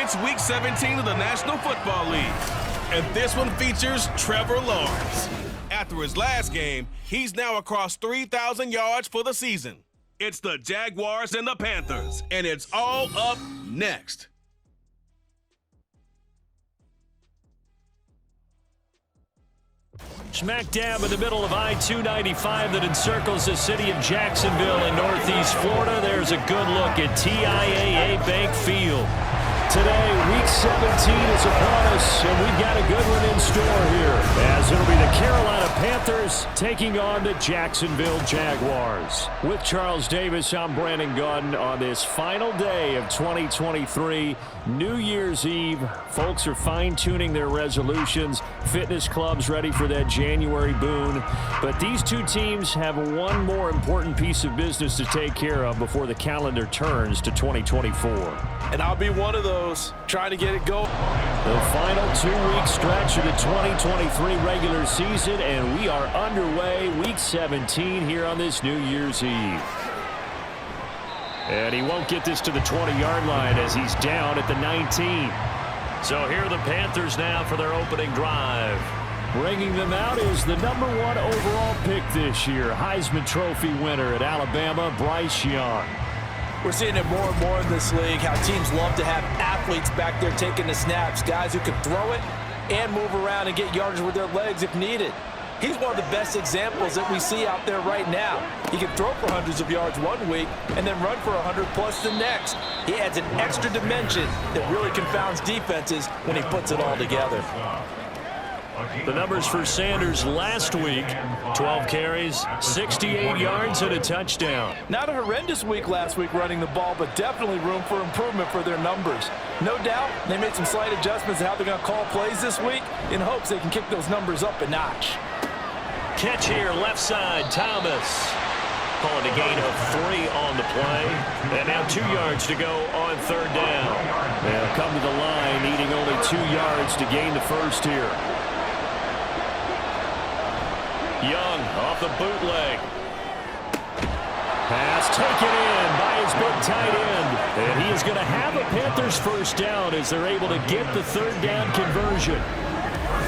It's Week 17 of the National Football League, and this one features Trevor Lawrence. After his last game, he's now across 3,000 yards for the season. It's the Jaguars and the Panthers, and it's all up next. Smack dab in the middle of I-295 that encircles the city of Jacksonville in northeast Florida. There's a good look at TIAA Bank Field. Today, Week 17 is upon us, and we've got a good one in store here, as it'll be the Carolina Panthers taking on the Jacksonville Jaguars. With Charles Davis, I'm Brandon Gunn on this final day of 2023, New Year's Eve. Folks are fine-tuning their resolutions. Fitness clubs ready for that January boon. But these two teams have one more important piece of business to take care of before the calendar turns to 2024. And I'll be one of those, trying to get it going. The final 2-week stretch of the 2023 regular season, and we are underway, Week 17 here on this New Year's Eve. And he won't get this to the 20-yard line as he's down at the 19. So here are the Panthers now for their opening drive. Bringing them out is the number 1 overall pick this year, Heisman Trophy winner at Alabama, Bryce Young. We're seeing it more and more in this league, how teams love to have athletes back there taking the snaps, guys who can throw it and move around and get yardage with their legs if needed. He's one of the best examples that we see out there right now. He can throw for hundreds of yards one week and then run for 100+ the next. He adds an extra dimension that really confounds defenses when he puts it all together. The numbers for Sanders last week, 12 carries, 68 yards, and a touchdown. Not a horrendous week last week running the ball, but definitely room for improvement for their numbers. No doubt they made some slight adjustments to how they're going to call plays this week in hopes they can kick those numbers up a notch. Catch here, left side, Thomas. Calling a gain of 3 on the play. And now 2 yards to go on third down. They'll come to the line, needing only 2 yards to gain the first here. Young off the bootleg. Pass taken in by his big tight end. And he is going to have a Panthers first down as they're able to get the third down conversion.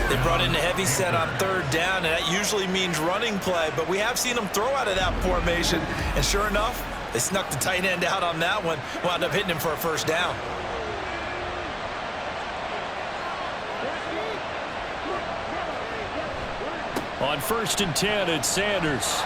They brought in a heavy set on third down, and that usually means running play, but we have seen them throw out of that formation. And sure enough, they snuck the tight end out on that one, wound up hitting him for a first down. On 1st and 10, it's Sanders.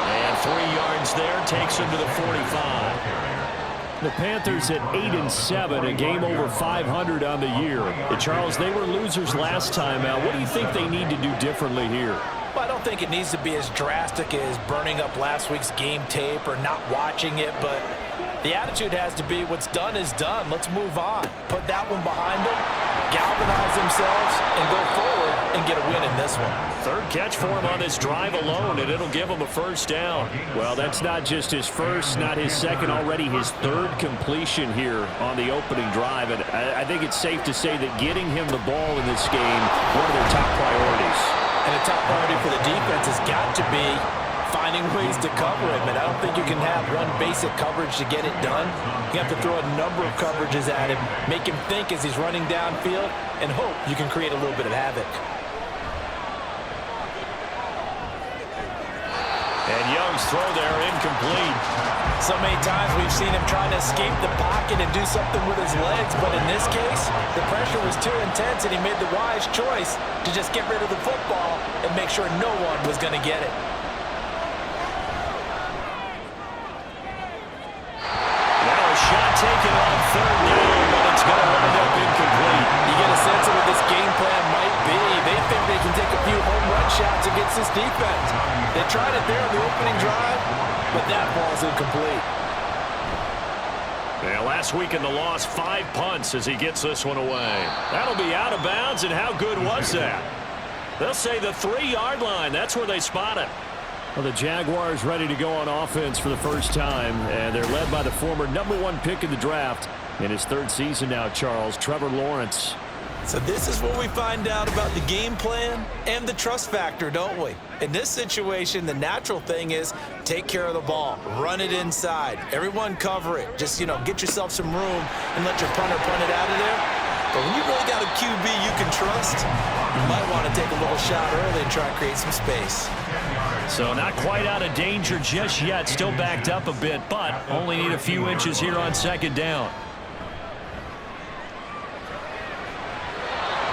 And 3 yards there, takes him to the 45. The Panthers at 8-7, a game over 500 on the year. And Charles, they were losers last time out. What do you think they need to do differently here? Well, I don't think it needs to be as drastic as burning up last week's game tape or not watching it, but the attitude has to be what's done is done. Let's move on. Put that one behind them, galvanize themselves, and go forward and get a win in this one. Third catch for him on this drive alone, and it'll give him a first down. Well, that's not just his first, not his second, already his third completion here on the opening drive. And I think it's safe to say that getting him the ball in this game, one of their top priorities. And a top priority for the defense has got to be finding ways to cover him. And I don't think you can have one basic coverage to get it done. You have to throw a number of coverages at him, make him think as he's running downfield, and hope you can create a little bit of havoc. And Young's throw there incomplete. So many times we've seen him trying to escape the pocket and do something with his legs, but in this case, the pressure was too intense and he made the wise choice to just get rid of the football and make sure no one was going to get it. Now a shot taken on third down, but it's going to wind up incomplete. You get a sense of what this game plan might be. They think they can take a few home run shots against this defense. They tried it there on the opening drive, but that ball's incomplete. Yeah, last week in the loss, 5 punts as he gets this one away. That'll be out of bounds, and how good was that? They'll say the 3-yard line. That's where they spot it. Well, the Jaguars ready to go on offense for the first time, and they're led by the former #1 pick in the draft. In his 3rd season now, Charles, Trevor Lawrence. So this is where we find out about the game plan and the trust factor, don't we? In this situation, the natural thing is take care of the ball, run it inside, everyone cover it. Just, get yourself some room and let your punter punt it out of there. But when you really got a QB you can trust, you might want to take a little shot early and try and create some space. So not quite out of danger just yet, still backed up a bit, but only need a few inches here on second down.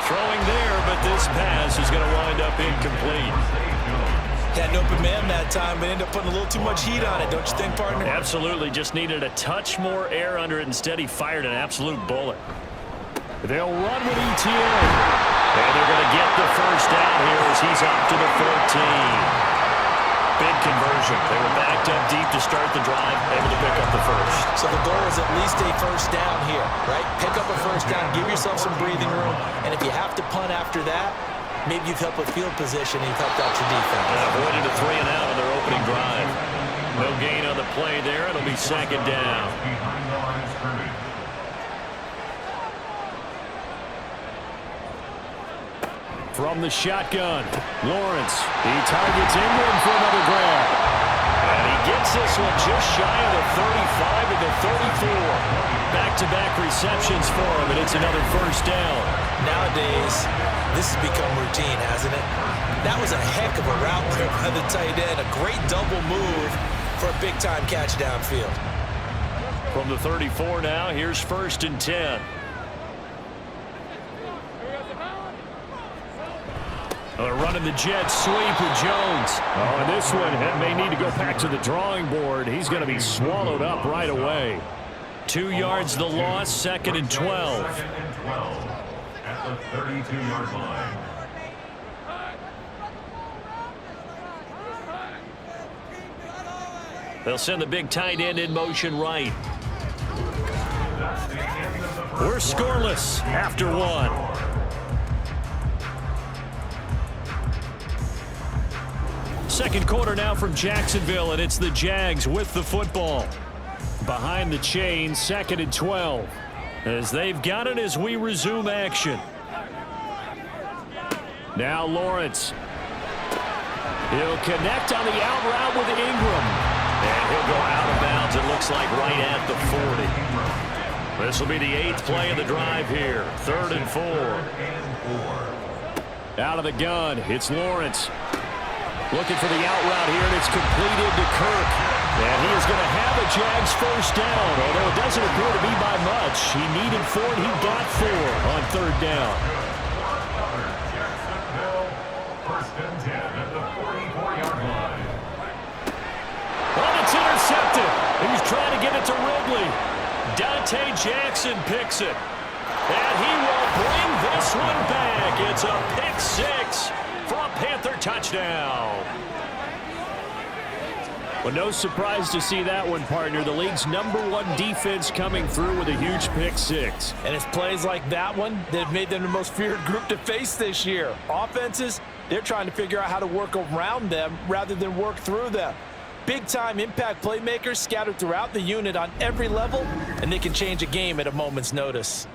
Throwing there, but this pass is going to wind up incomplete. Had an open man that time, but ended up putting a little too much heat on it, don't you think, partner? Absolutely, just needed a touch more air under it. Instead, he fired an absolute bullet. They'll run with ETN. And they're going to get the first down here as he's up to the 14. Big conversion. They were backed up deep to start the drive, able to pick up the first. So the goal is at least a first down here, right? Pick up a first down, give yourself some breathing room, and if you have to punt after that, maybe you've helped with field position and you've helped out your defense. Avoided a 3 and out on their opening drive. No gain on the play there. It'll be second down. From the shotgun, Lawrence. He targets Ingram for another grab. And he gets this one just shy of the 35 to the 34. Back-to-back receptions for him, and it's another first down. Nowadays, this has become routine, hasn't it? That was a heck of a route there by the tight end. A great double move for a big-time catch downfield. From the 34 now, here's 1st and 10. They're running the jet sweep with Jones. Oh, and this one may need to go back to the drawing board. He's going to be swallowed up right away. 2 yards the loss, 2nd and 12. At the 32-yard line. They'll send the big tight end in motion right. We're scoreless after 1. Second quarter now from Jacksonville, and it's the Jags with the football. Behind the chains, 2nd and 12. As they've got it as we resume action. Now Lawrence. He'll connect on the out route with Ingram. And he'll go out of bounds, it looks like right at the 40. This will be the 8th play of the drive here. 3rd and 4. Out of the gun, it's Lawrence. Looking for the out route here, and it's completed to Kirk. And he is going to have a Jags first down, although it doesn't appear to be by much. He needed 4, and he got 4 on 3rd down. First and 10 at the 44-yard line. Well, it's intercepted. He's trying to get it to Ridley. Dante Jackson picks it. And he will bring this one back. It's a pick 6 for a Panther touchdown. Well, no surprise to see that one, partner. The league's #1 defense coming through with a huge pick 6. And it's plays like that one that have made them the most feared group to face this year. Offenses, they're trying to figure out how to work around them rather than work through them. Big-time impact playmakers scattered throughout the unit on every level, and they can change a game at a moment's notice.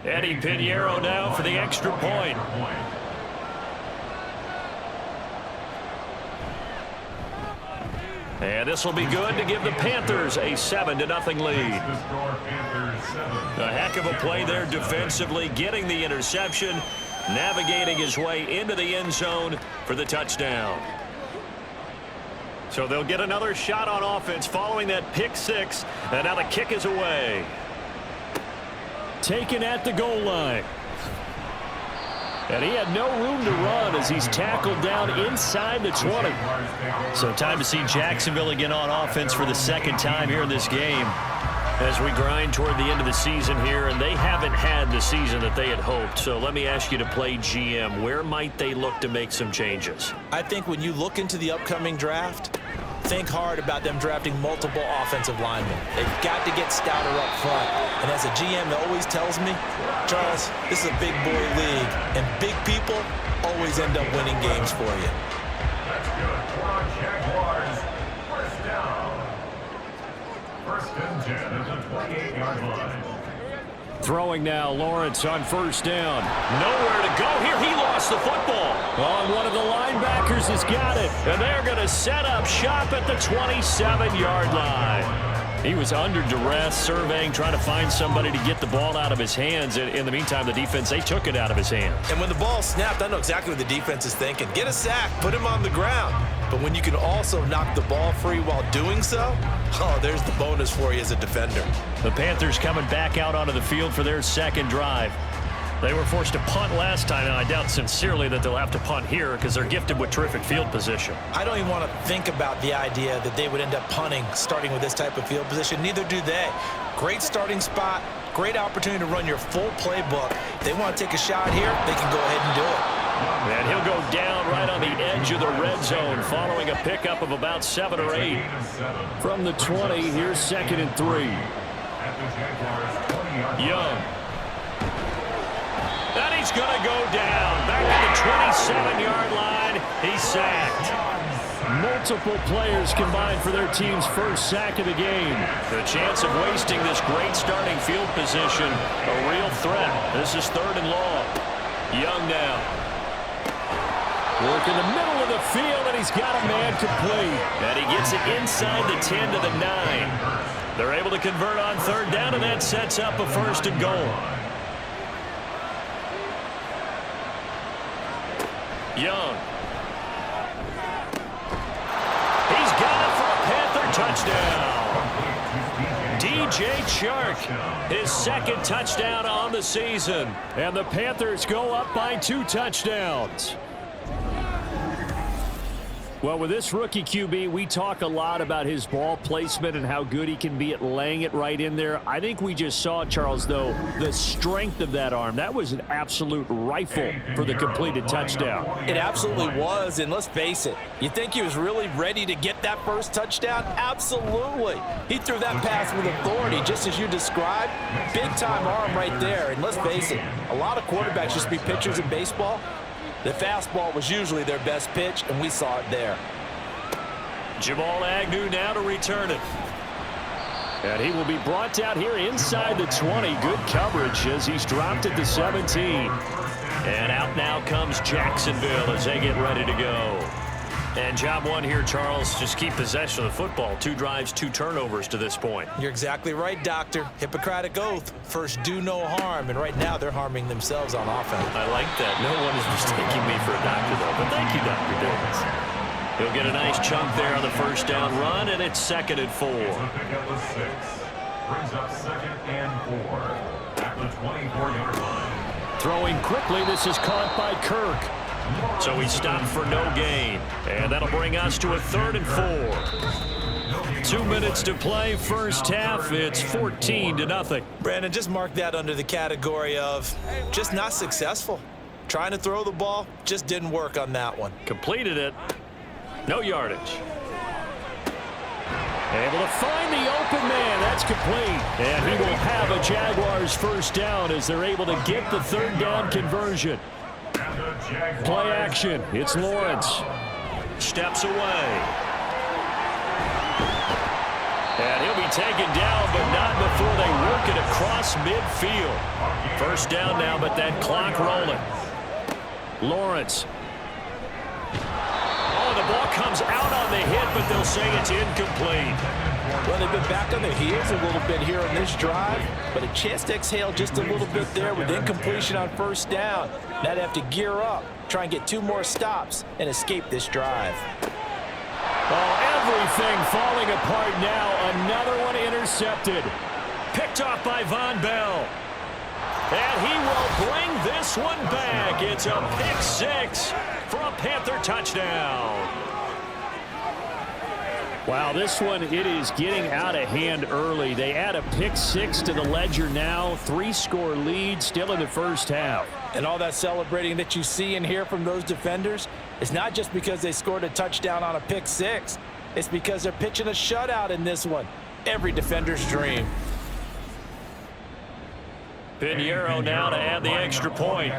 Eddie Pinheiro now for the extra point. And this will be good to give the Panthers a 7-0 lead. A heck of a play there defensively, getting the interception, navigating his way into the end zone for the touchdown. So they'll get another shot on offense following that pick 6, and now the kick is away. Taken at the goal line. And he had no room to run as he's tackled down inside the 20. So time to see Jacksonville again on offense for the 2nd time here in this game as we grind toward the end of the season here, and they haven't had the season that they had hoped. So let me ask you to play GM. Where might they look to make some changes? I think when you look into the upcoming draft, think hard about them drafting multiple offensive linemen. They've got to get stouter up front. And as a GM that always tells me, Charles, this is a big boy league, and big people always end up winning games for you. That's good for our Jaguars. First down. First and 10 at the 28-yard line. Throwing now, Lawrence on first down. Nowhere to go here. He lost the football. On one of the linebackers has got it. And they're going to set up shop at the 27-yard line. He was under duress, surveying, trying to find somebody to get the ball out of his hands. In the meantime, the defense, they took it out of his hands. And when the ball snapped, I know exactly what the defense is thinking. Get a sack, put him on the ground. But when you can also knock the ball free while doing so, oh, there's the bonus for you as a defender. The Panthers coming back out onto the field for their second drive. They were forced to punt last time, and I doubt sincerely that they'll have to punt here because they're gifted with terrific field position. I don't even want to think about the idea that they would end up punting starting with this type of field position. Neither do they. Great starting spot, great opportunity to run your full playbook. If they want to take a shot here, they can go ahead and do it. And he'll go down right on the edge of the red zone following a pickup of about 7 or 8. From the 20, here's 2nd and 3. Young. And he's going to go down. Back to the 27-yard line. He's sacked. Multiple players combined for their team's first sack of the game. The chance of wasting this great starting field position, a real threat. This is 3rd and long. Young now. Work in the middle of the field, and he's got a man complete. And he gets it inside the 10 to the 9. They're able to convert on 3rd down, and that sets up a 1st and goal. Young. He's got it for a Panther touchdown. DJ Chark, his 2nd touchdown on the season. And the Panthers go up by 2 touchdowns. Well, with this rookie QB, we talk a lot about his ball placement and how good he can be at laying it right in there. I think we just saw, Charles, though, the strength of that arm. That was an absolute rifle for the completed touchdown. It absolutely was, and let's face it, you think he was really ready to get that first touchdown? Absolutely. He threw that pass with authority, just as you described. Big-time arm right there, and let's face it, a lot of quarterbacks used to be pitchers in baseball. The fastball was usually their best pitch, and we saw it there. Jamal Agnew now to return it. And he will be brought down here inside the 20. Good coverage as he's dropped at the 17. And out now comes Jacksonville as they get ready to go. And job one here, Charles, just keep possession of the football. 2 drives, 2 turnovers to this point. You're exactly right, Doctor. Hippocratic oath. First, do no harm. And right now, they're harming themselves on offense. I like that. No one is mistaking me for a doctor, though. But thank you, Dr. Davis. He'll get a nice chunk there on the 1st down run, and it's 2nd and 4. Brings up 2nd and 4 at the 24-yard line. Throwing quickly, this is caught by Kirk. So he stopped for no gain. And that'll bring us to a 3rd and 4. 2 minutes to play, first half. It's 14-0. Brandon, just mark that under the category of just not successful. Trying to throw the ball, just didn't work on that one. Completed it. No yardage. Able to find the open man. That's complete. And he will have a Jaguars first down as they're able to get the 3rd down conversion. Play action. It's Lawrence. Steps away. And he'll be taken down, but not before they work it across midfield. First down now, but that clock rolling. Lawrence. Oh, the ball comes out on the hit, but they'll say it's incomplete. Well, they've been back on their heels a little bit here on this drive, but a chance to exhale just a little bit there with incompletion on first down. Now they have to gear up, try and get 2 more stops, and escape this drive. Oh, everything falling apart now. Another one intercepted. Picked off by Von Bell. And he will bring this one back. It's a pick 6 for a Panther touchdown. Wow, this one, it is getting out of hand early. They add a pick 6 to the ledger now. 3-score lead still in the first half. And all that celebrating that you see and hear from those defenders, it's not just because they scored a touchdown on a pick 6. It's because they're pitching a shutout in this one. Every defender's dream. Pinheiro now to add the extra point.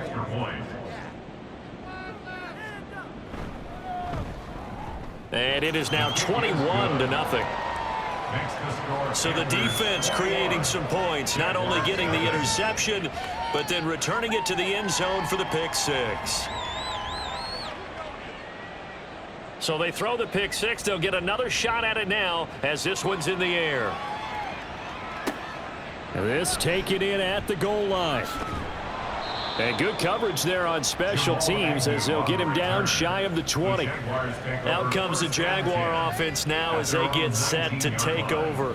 And it is now 21-0. Makes the score. So the defense creating some points, not only getting the interception, but then returning it to the end zone for the pick six. So they throw the pick six. They'll get another shot at it now as this one's in the air. This taken in at the goal line. And good coverage there on special teams as they'll get him down shy of the 20. Out comes the Jaguar offense now as they get set to take over.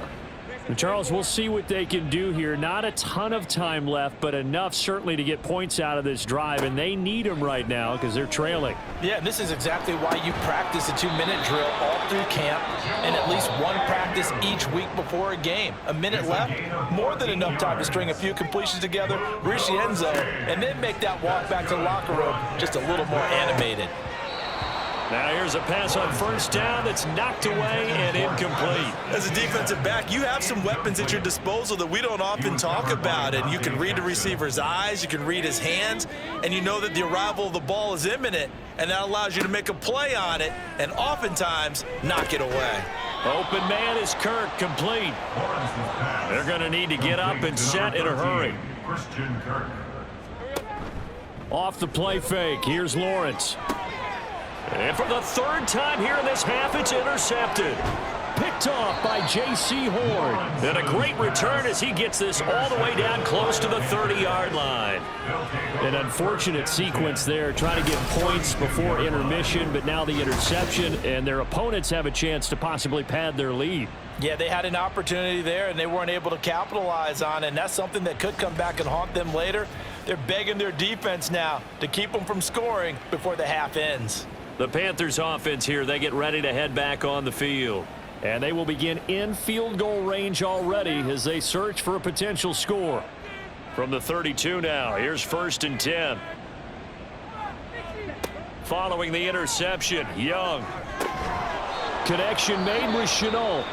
Charles, we'll see what they can do here. Not a ton of time left, but enough certainly to get points out of this drive, and they need them right now because they're trailing. Yeah, this is exactly why you practice a 2-minute drill all through camp and at least one practice each week before a game. A minute left, more than enough time to string a few completions together, reach the end zone, and then make that walk back to the locker room just a little more animated. Now here's a pass on first down that's knocked away and incomplete. As a defensive back, you have some weapons at your disposal that we don't often talk about. And you can read the receiver's eyes, you can read his hands, and you know that the arrival of the ball is imminent, and that allows you to make a play on it and oftentimes knock it away. Open man is Kirk, complete. They're going to need to get up and set in a hurry. Christian Kirk. Off the play fake, here's Lawrence. And for the third time here in this half, it's intercepted. Picked off by J.C. Horn. And a great return as he gets this all the way down close to the 30-yard line. An unfortunate sequence there, trying to get points before intermission, but now the interception, and their opponents have a chance to possibly pad their lead. Yeah, they had an opportunity there, and they weren't able to capitalize on it, and that's something that could come back and haunt them later. They're begging their defense now to keep them from scoring before the half ends. The Panthers offense here, they get ready to head back on the field. And they will begin in field goal range already as they search for a potential score. From the 32 now, here's 1st and 10. Following the interception, Young. Connection made with Chenault.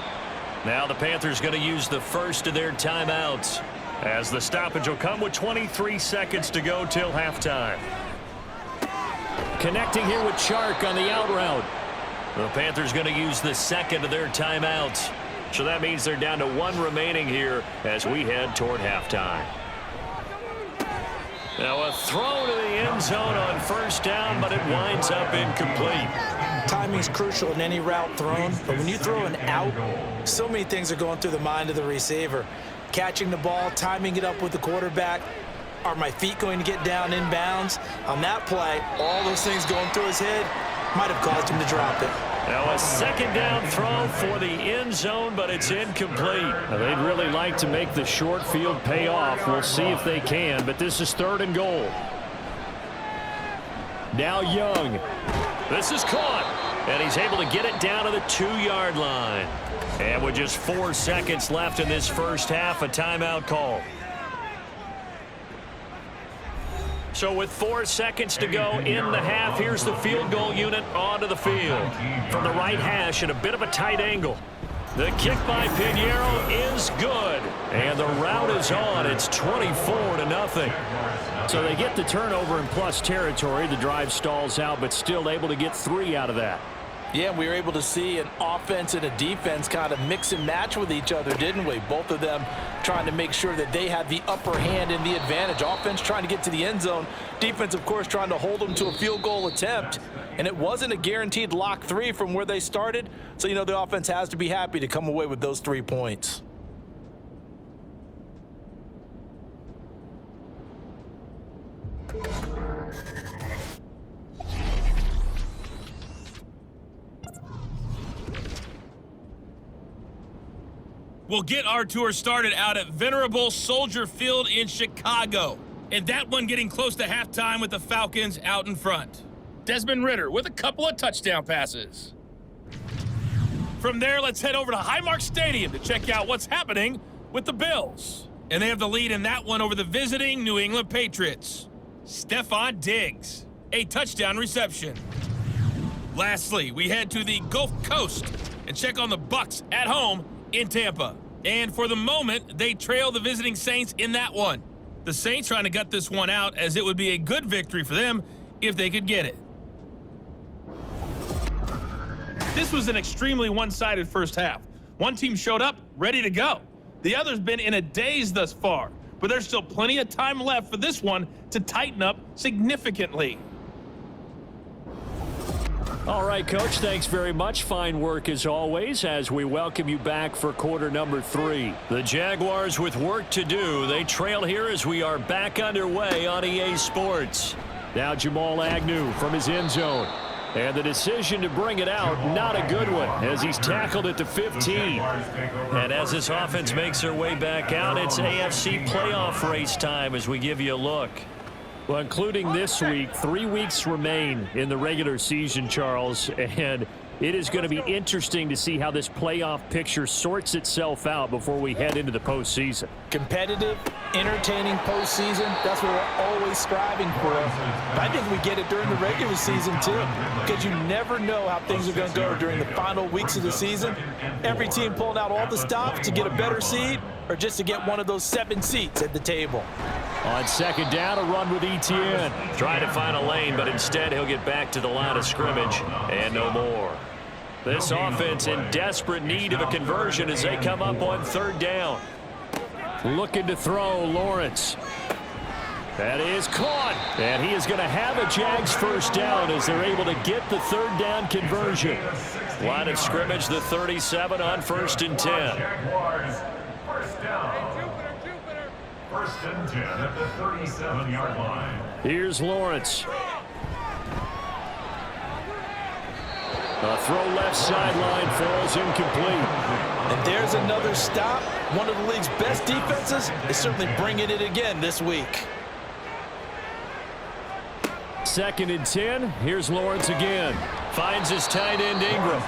Now the Panthers going to use the first of their timeouts as the stoppage will come with 23 seconds to go till halftime. Connecting here with Chark on the out route. The Panthers going to use the second of their timeouts. So that means they're down to one remaining here as we head toward halftime. Now a throw to the end zone on first down, but it winds up incomplete. Timing is crucial in any route thrown, but when you throw an out, so many things are going through the mind of the receiver. Catching the ball, timing it up with the quarterback. Are my feet going to get down in bounds? On that play, all those things going through his head might have caused him to drop it. Now a second down throw for the end zone, but it's incomplete. Now, they'd really like to make the short field pay off. We'll see if they can, but this is 3rd and goal. Now Young. This is caught, and he's able to get it down to the 2-yard line. And with just 4 seconds left in this first half, a timeout call. So with 4 seconds to go in the half, here's the field goal unit onto the field. From the right hash at a bit of a tight angle. The kick by Pinheiro is good. And the route is on. It's 24-0. So they get the turnover in plus territory. The drive stalls out, but still able to get 3 out of that. Yeah, we were able to see an offense and a defense kind of mix and match with each other, didn't we? Both of them trying to make sure that they had the upper hand and the advantage. Offense trying to get to the end zone. Defense, of course, trying to hold them to a field goal attempt. And it wasn't a guaranteed lock 3 from where they started. So, you know, the offense has to be happy to come away with those 3 points. We'll get our tour started out at Venerable Soldier Field in Chicago. And that one getting close to halftime with the Falcons out in front. Desmond Ridder with a couple of touchdown passes. From there, let's head over to Highmark Stadium to check out what's happening with the Bills. And they have the lead in that one over the visiting New England Patriots. Stephon Diggs, a touchdown reception. Lastly, we head to the Gulf Coast and check on the Bucs at home in Tampa. And for the moment, they trail the visiting Saints in that one. The Saints trying to gut this one out as it would be a good victory for them if they could get it. This was an extremely one-sided first half. One team showed up ready to go. The other's been in a daze thus far, but there's still plenty of time left for this one to tighten up significantly. All right, Coach, thanks very much. Fine work as always as we welcome you back for quarter number 3. The Jaguars with work to do. They trail here as we are back underway on EA Sports. Now Jamal Agnew from his end zone. And the decision to bring it out, not a good one, as he's tackled at the 15. And as this offense makes their way back out, it's AFC playoff race time as we give you a look. Well, including this week, 3 weeks remain in the regular season, Charles, and it is going to be interesting to see how this playoff picture sorts itself out before we head into the postseason. Competitive, entertaining postseason, that's what we're always striving for. But I think we get it during the regular season, too, because you never know how things are going to go during the final weeks of the season. Every team pulling out all the stops to get a better seed or just to get one of those 7 seats at the table. On second down, a run with Etienne. Trying to find a lane, but instead he'll get back to the line of scrimmage and no more. This offense in desperate need of a conversion as they come up on third down. Looking to throw, Lawrence. That is caught. And he is going to have a Jags first down as they're able to get the third down conversion. Line of scrimmage, the 37 on 1st and 10. Jaguars, first down. First and 10 at the 37-yard line. Here's Lawrence. A throw left sideline falls incomplete. And there's another stop. One of the league's best defenses is certainly bringing it again this week. Second and 10. Here's Lawrence again. Finds his tight end Ingram.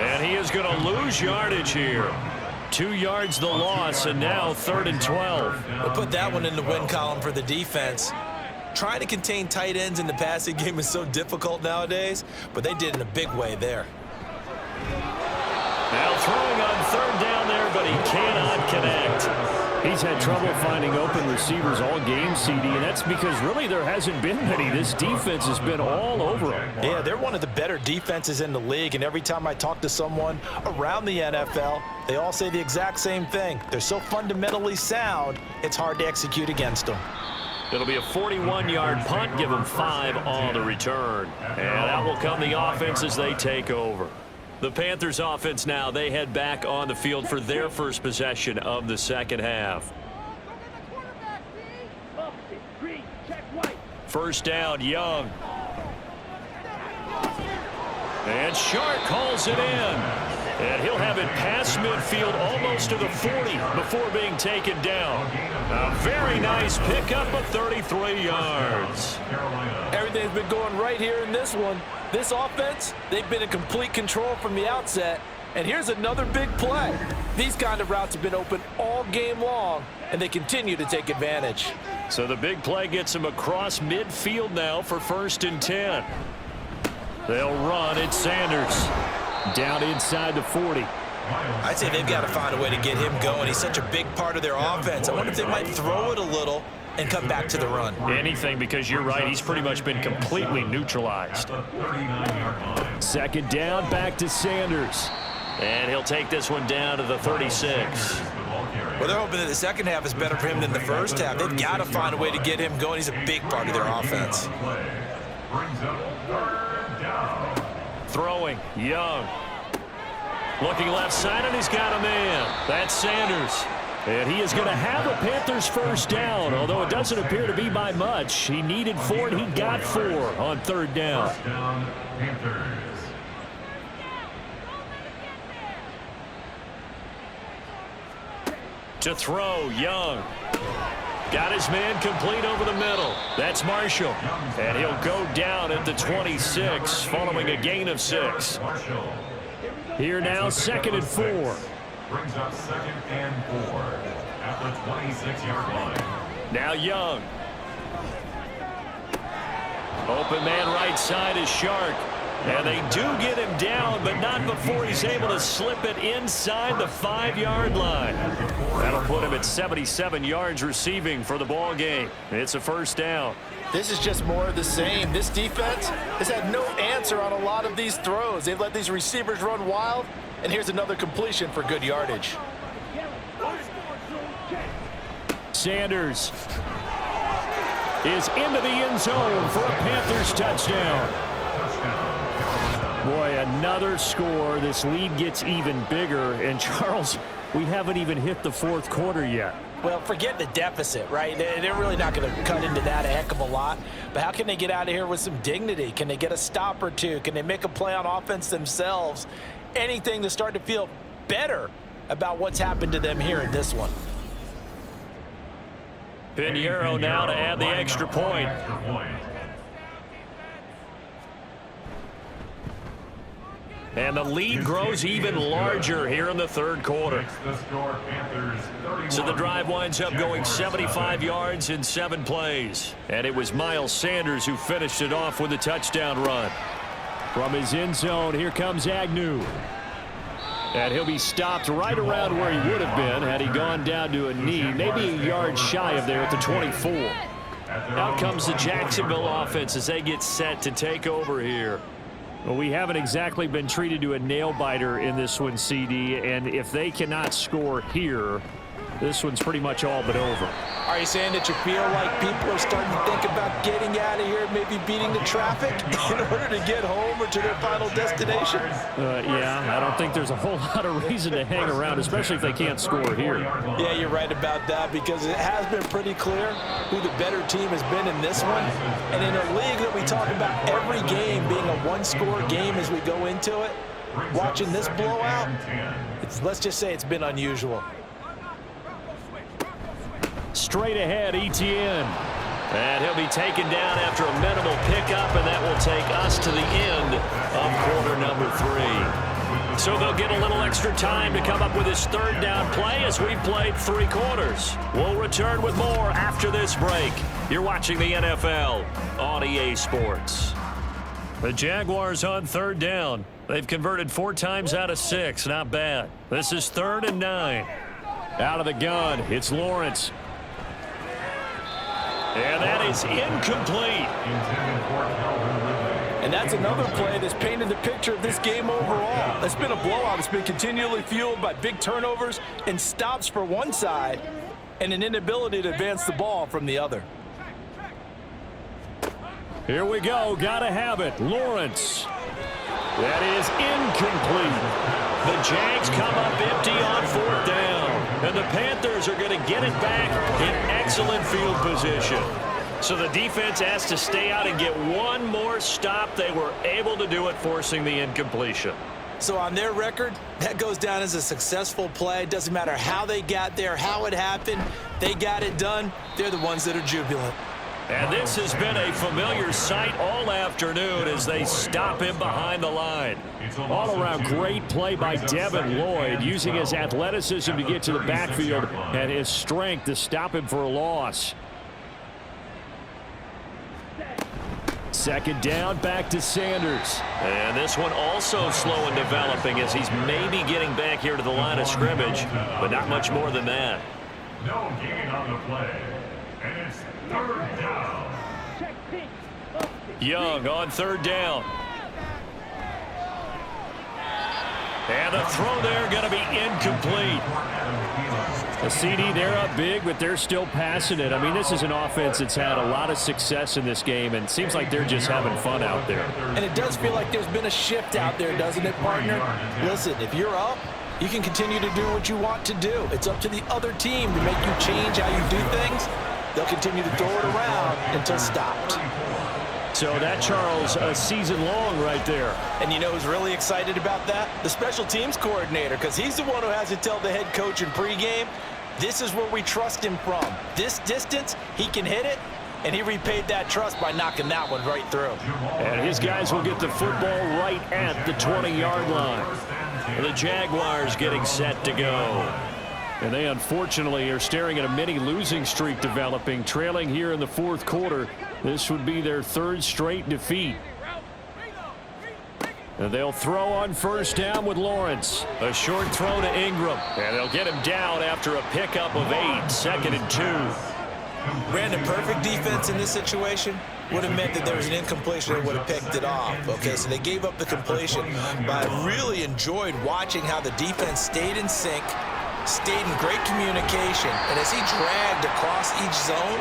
And he is going to lose yardage here. 2 yards the loss, and now 3rd and 12. We'll put that one in the win column for the defense. Trying to contain tight ends in the passing game is so difficult nowadays, but they did in a big way there. Now throwing on third down there, but he cannot connect. He's had trouble finding open receivers all game, CD, and that's because really there hasn't been many. This defense has been all over them. Yeah, they're one of the better defenses in the league, and every time I talk to someone around the NFL, they all say the exact same thing. They're so fundamentally sound, it's hard to execute against them. It'll be a 41-yard punt, give them 5 on the return. And out will come the offense as they take over. The Panthers offense now, they head back on the field for their first possession of the second half. First down, Young. And Shark calls it in. And he'll have it past midfield almost to the 40 before being taken down. A very nice pickup of 33 yards. Everything's been going right here in this one. This offense, they've been in complete control from the outset. And here's another big play. These kind of routes have been open all game long, and they continue to take advantage. So the big play gets him across midfield now for 1st and 10. They'll run. It's Sanders. Down inside the 40. I'd say they've got to find a way to get him going. He's such a big part of their offense. I wonder if they might throw it a little and come back to the run. Anything, because you're right, he's pretty much been completely neutralized. Second down, back to Sanders. And he'll take this one down to the 36. Well, they're hoping that the second half is better for him than the first half. They've got to find a way to get him going. He's a big part of their offense. Throwing, Young. Looking left side, and he's got a man. That's Sanders. And he is going to have a Panthers first down, although it doesn't appear to be by much. He needed 4, and he got 4 on third down. To throw, Young. Got his man complete over the middle. That's Marshall. And he'll go down at the 26 following a gain of 6. Here now, 2nd and 4. Brings up 2nd and 4 at the 26-yard line. Now Young. Open man right side is Shark. And they do get him down, but not before he's able to slip it inside the 5-yard line. That'll put him at 77 yards receiving for the ball game. It's a first down. This is just more of the same. This defense has had no answer on a lot of these throws. They've let these receivers run wild, And here's another completion for good yardage. Sanders is into the end zone for a Panthers touchdown. Boy, another score. This lead gets even bigger. And, Charles, we haven't even hit the fourth quarter yet. Well, forget the deficit, right? They're really not going to cut into that a heck of a lot. But how can they get out of here with some dignity? Can they get a stop or two? Can they make a play on offense themselves? Anything to start to feel better about what's happened to them here in this one. Pinheiro now to add the extra point. And the lead grows even larger here in the third quarter. So the drive winds up going 75 yards in 7 plays. And it was Miles Sanders who finished it off with a touchdown run. From his end zone, here comes Agnew. And he'll be stopped right around where he would have been had he gone down to a knee, maybe a yard shy of there at the 24. Out comes the Jacksonville offense as they get set to take over here. Well, we haven't exactly been treated to a nail-biter in this one, CD, and if they cannot score here, this one's pretty much all but over. Are you saying that you feel like people are starting to think about getting out of here, maybe beating the traffic in order to get home or to their final destination? Yeah, I don't think there's a whole lot of reason to hang around, especially if they can't score here. Yeah, you're right about that, because it has been pretty clear who the better team has been in this one. And in a league that we talk about every game being a one-score game as we go into it, watching this blowout, let's just say it's been unusual. Straight ahead, Etienne. And he'll be taken down after a minimal pickup, and that will take us to the end of quarter number 3. So they'll get a little extra time to come up with his third down play as we've played 3 quarters. We'll return with more after this break. You're watching the NFL on EA Sports. The Jaguars on third down. They've converted 4 times out of 6. Not bad. This is 3rd and 9. Out of the gun, it's Lawrence. And that is incomplete. And that's another play that's painted the picture of this game overall. It's been a blowout. It's been continually fueled by big turnovers and stops for one side and an inability to advance the ball from the other. Here we go. Gotta have it. Lawrence. That is incomplete. The Jags come up empty on 4th down. And the Panthers are going to get it back in excellent field position. So the defense has to stay out and get one more stop. They were able to do it, forcing the incompletion. So on their record, that goes down as a successful play. Doesn't matter how they got there, how it happened. They got it done. They're the ones that are jubilant. And this has been a familiar sight all afternoon as they stop him behind the line. All around great play by Devin Lloyd, using his athleticism to get to the backfield and his strength to stop him for a loss. 2nd down, back to Sanders. And this one also slow in developing as he's maybe getting back here to the line of scrimmage, but not much more than that. No gain on the play. And it's 3rd down. Young on 3rd down. And the throw there going to be incomplete. The CD, they're up big, but they're still passing it. I mean, this is an offense that's had a lot of success in this game, and it seems like they're just having fun out there. And it does feel like there's been a shift out there, doesn't it, partner? Listen, if you're up, you can continue to do what you want to do. It's up to the other team to make you change how you do things. They'll continue to throw it around until stopped. So that, Charles, a season long right there. And you know who's really excited about that? The special teams coordinator, because he's the one who has to tell the head coach in pregame, this is where we trust him from. This distance, he can hit it, and he repaid that trust by knocking that one right through. And his guys will get the football right at the 20-yard line. The Jaguars getting set to go. And they unfortunately are staring at a mini losing streak developing, trailing here in the 4th quarter. This would be their 3rd straight defeat. And they'll throw on 1st down with Lawrence. A short throw to Ingram. And they'll get him down after a pickup of 8, 2nd and 2. Brandon, perfect defense in this situation. would have meant that there was an incompletion and would have picked it off. Okay, so they gave up the completion, but I really enjoyed watching how the defense stayed in sync, stayed in great communication, and as he dragged across each zone,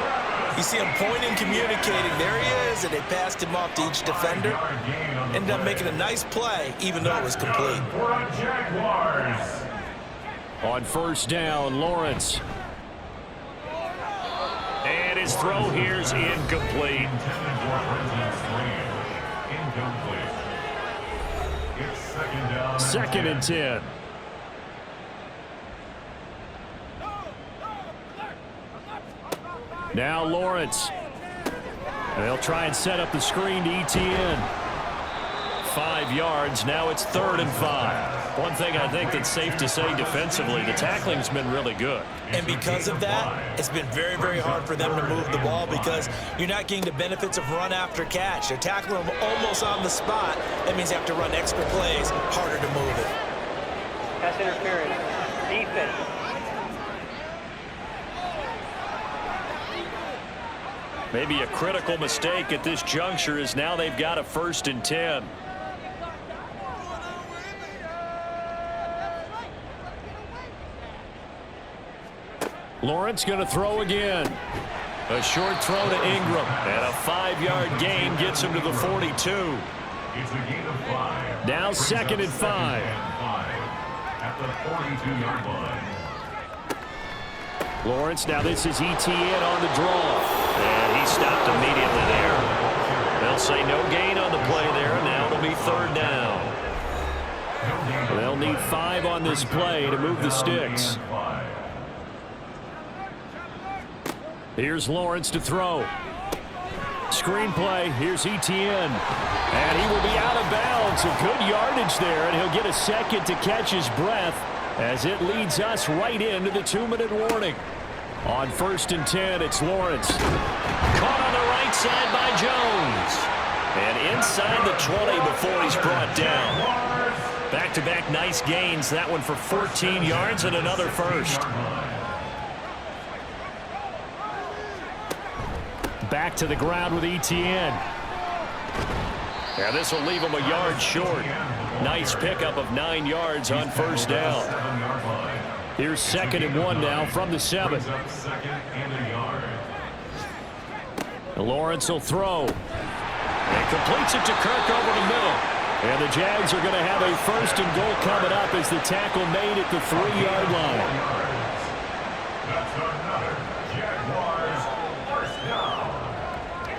you see him pointing, communicating, there he is, and they passed him off to each defender. Ended up making a nice play, even though it was complete. On first down, Lawrence. And his throw here's incomplete. Second and 10. Now Lawrence. They'll try and set up the screen to ETN. 5 yards. Now it's 3rd and 5. One thing I think that's safe to say defensively, the tackling's been really good. And because of that, it's been very, very hard for them to move the ball because you're not getting the benefits of run after catch. They're tackling them almost on the spot. That means you have to run extra plays, harder to move it. Pass interference. Defense. Maybe a critical mistake at this juncture is now they've got a 1st and 10. Lawrence going to throw again. A short throw to Ingram. And a 5-yard gain gets him to the 42. It's a gain of 5. Now 2nd and 5. At the 42-yard line. Lawrence, now this is ETN on the draw. And he stopped immediately there. They'll say no gain on the play there. Now it'll be 3rd down. They'll need 5 on this play to move the sticks. Here's Lawrence to throw. Screenplay. Here's ETN. And he will be out of bounds. A good yardage there, and he'll get a second to catch his breath as it leads us right into the 2-minute warning. On 1st and 10, it's Lawrence. Caught on the right side by Jones. And inside the 20 before he's brought down. Back-to-back nice gains. That one for 14 yards and another first. Back to the ground with ETN. Yeah, this will leave him a yard short. Nice pickup of 9 yards on 1st down. Here's 2nd and 1 now from the 7. Lawrence will throw. And completes it to Kirk over the middle. And the Jags are going to have a 1st and goal coming up as the tackle made at the 3-yard line. That's another Jaguars first down.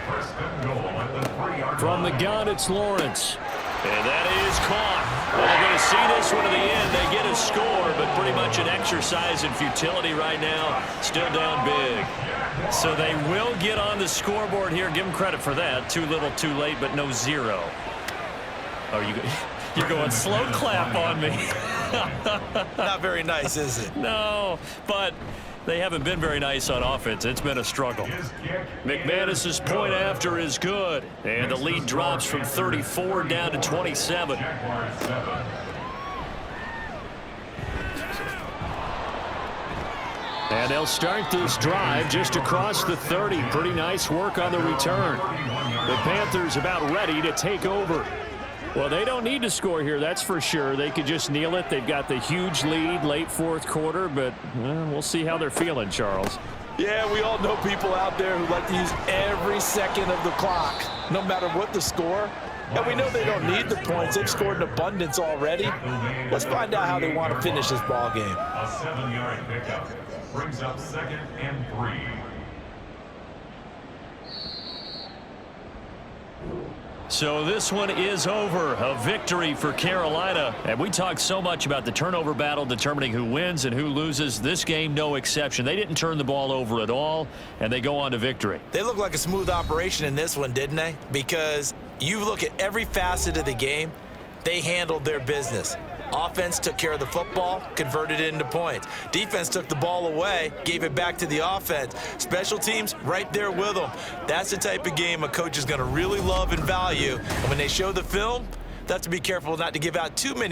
1st and goal at the 3-yard line. From the gun, it's Lawrence. And that is caught. Well, they're going to see this one to the end. They get a score, but pretty much an exercise in futility right now. Still down big. So they will get on the scoreboard here. Give them credit for that. Too little, too late, but no 0. Oh, you're going slow clap on me. Not very nice, is it? No, but they haven't been very nice on offense. It's been a struggle. McManus's point after is good. And the lead drops from 34 down to 27. And they'll start this drive just across the 30. Pretty nice work on the return. The Panthers about ready to take over. Well, they don't need to score here, that's for sure. They could just kneel it. They've got the huge lead late 4th quarter, but we'll see how they're feeling, Charles. Yeah, we all know people out there who like to use every second of the clock, no matter what the score. And we know they don't need the points. They've scored in abundance already. Let's find out how they want to finish this ball game. A 7-yard pickup brings up 2nd and 3. So this one is over. A victory for Carolina. And we talked so much about the turnover battle determining who wins and who loses. This game, no exception. They didn't turn the ball over at all, and they go on to victory. They look like a smooth operation in this one, didn't they? Because you look at every facet of the game, they handled their business. Offense took care of the football, converted it into points. Defense took the ball away, gave it back to the offense. Special teams, right there with them. That's the type of game a coach is going to really love and value. And when they show the film, they have to be careful not to give out too many